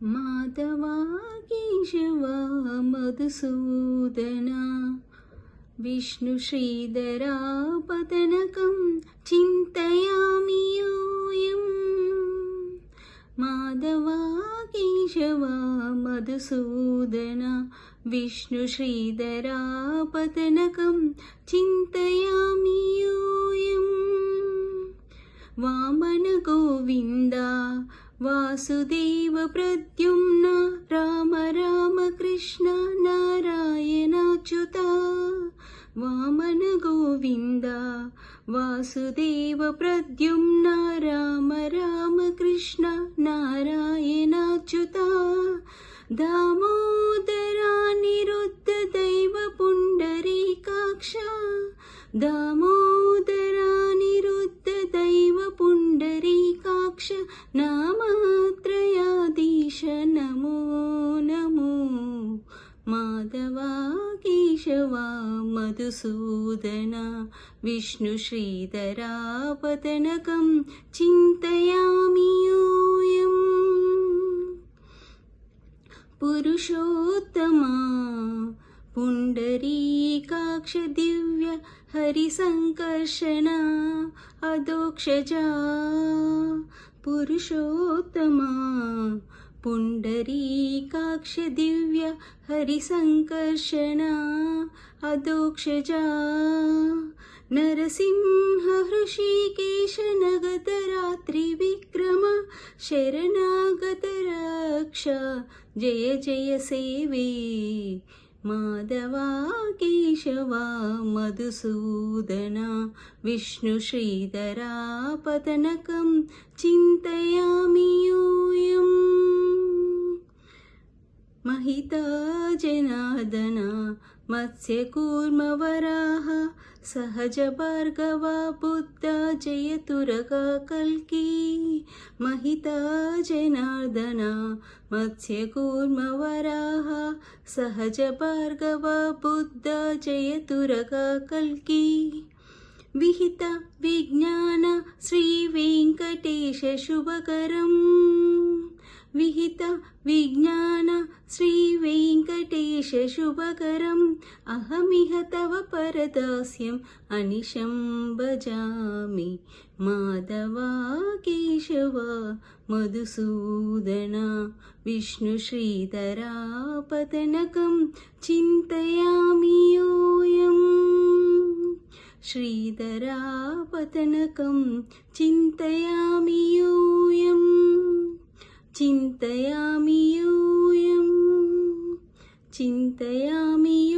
माधवा केशवा मधुसूदना विष्णुश्रीधरा पतनकं चिन्तयामि यूयम्। माधवा केशवा मधुसूदना विष्णुश्रीधरा पतनकं चिन्तयामि यूयम्। वामन गोविन्दा वासुदेव प्रद्युम्न राम राम कृष्ण नारायणाच्युता। वामन गोविन्दा वासुदेव प्रद्युम्न राम राम कृष्ण नारायणाच्युता। दामोदरानिरुद्ध दैव पुण्डरीकाक्ष। दामोदरानिरुद्ध दैव पुण्डरीकाक्ष नामत्रयाधीश नमो नमो। माधवा केशवा मधुसूदना विष्णुश्रीधरा पतनकं चिन्तयामि यूयम्। पुरुषोत्तमा पुण्डरीकाक्ष दिव्य हरिसङ्कर्षणा अधोक्षजा। पुरुषोत्तमा पुण्डरीकाक्ष दिव्य हरिसङ्कर्षणा अधोक्षजा। नरसिंह हृषीकेश नगत रात्रिविक्रम शरणागत रक्ष जय जय सेवे। माधवा केशवा मधुसूदना विष्णुश्रीधरा पतनकं चिन्तयामि यूयम्। महिता जनार्दना मत्स्यकूर्मवराह सहज भार्गवा बुद्धा जयतुरगा कल्की। महिता जनार्दना मत्स्यकूर्मवराह सहज भार्गवा बुद्धा जयतुरगा कल्की। विहित विज्ञान श्रीवेङ्कटेश शुभकरम्। विहित विज्ञान श्रीवेङ्कटेश शुभकरम् अहमिह तव परदास्यम् अनिशं भजामि। माधवा केशवा मधुसूदना विष्णुश्रीधरा पतनकं चिन्तयामि यूयम्। श्रीधरा पतनकं चिन्तयामि यूयम्। चिन्तयामि यूयम्। चिन्तयामि